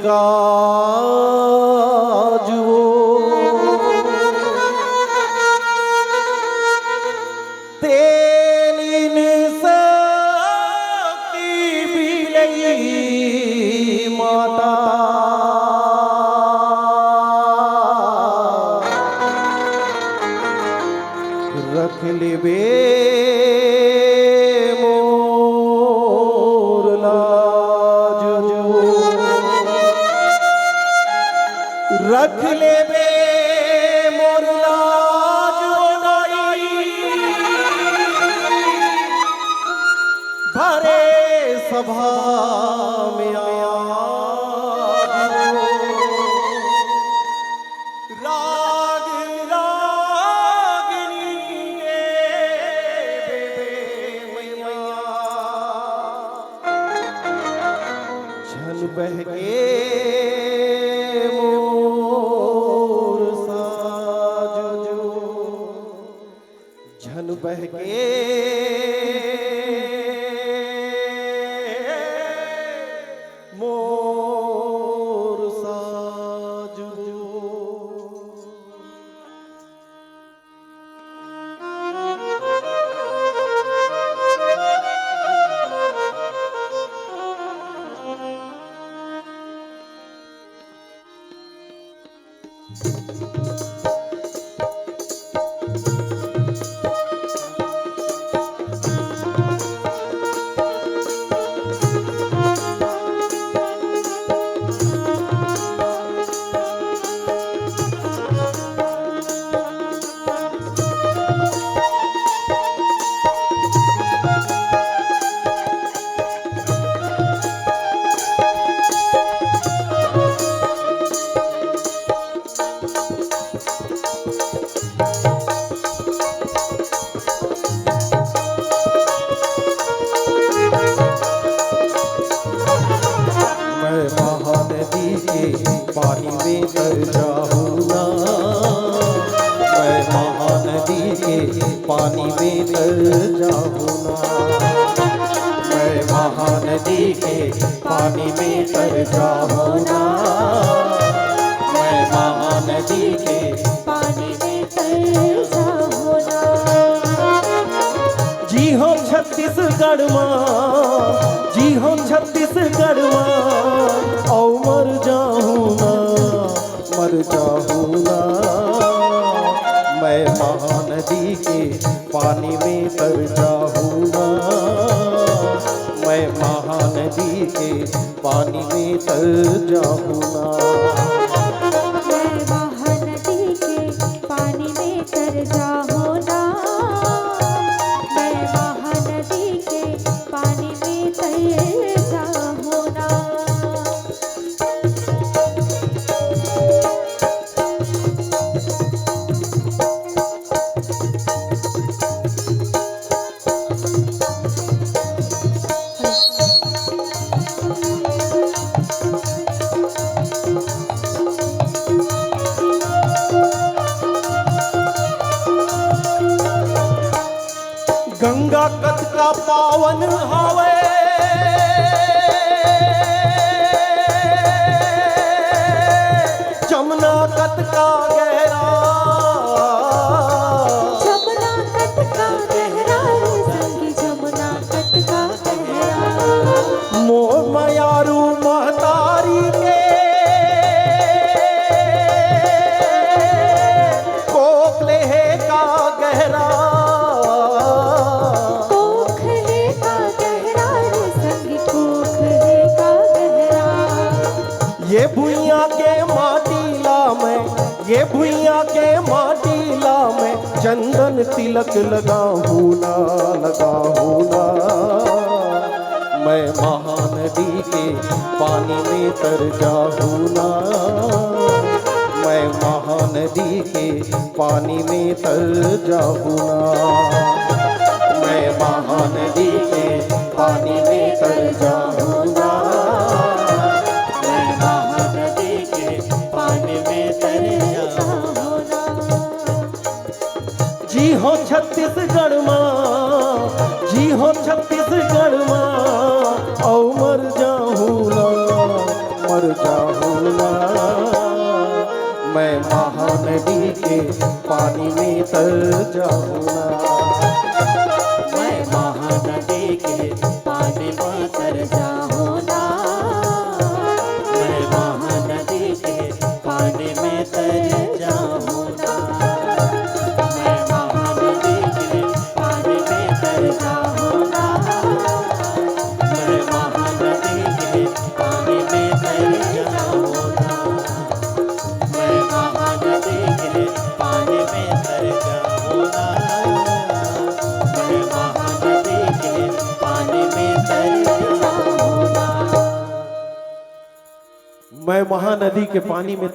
काज वो तेलिन सकी बिलई माता रख लेबे मोर लाज रख लेबे मोर लाज भरे सभा में राग रागिनी के मैया झन बहके मोर साजो झन बहके मोर साजो पानी में तर जाऊँ ना मैं महानदी के पानी में तर जाऊँ ना मैं महानदी के पानी में तर जाऊँ ना मैं महानदी के पानी में तर जाऊँ ना जी हम छत्तीसगढ़ माँ जी हम छत्तीसगढ़ माँ औ मर जाऊँ ना मैं महानदी के पानी में तर जाऊँ ना मैं महानदी के पानी में तर जाऊँ ना मैं महानदी के पानी में तर जाऊँ ना मैं महानदी के पानी में तर जाऊँ ना गंगा कत का पावन हावे जमुना कत का गहरा जमुना कट का गहरा संगी जमुना कट का गहरा मोर मयारू महतारी के कोकले का गहरा ये भुइया के माटीला में ये भुइया के माटीला में चंदन तिलक लगाऊं ना मैं महानदी के पानी में तर जाऊँ ना मैं महानदी के पानी में तर जाऊँ ना मैं महानदी के पानी में तर जाऊँ ना जी हो छत्तीसगढ़ माँ जी हो छत्तीसगढ़ माँ औ मर जाऊँ ना मर जाऊँ मैं महानदी के पानी में तर जाऊं ना। मैं महानदी के पानी में तर जाऊं ना। मैं महानदी के पानी में तर जाऊं ना। मैं महानदी के पानी में तर जाऊं ना। मैं महानदी के पानी में तर जाऊं ना। मैं महानदी के पानी में तर जाऊं ना। मैं महानदी के पानी में तर जाऊं ना। मैं महानदी के पानी में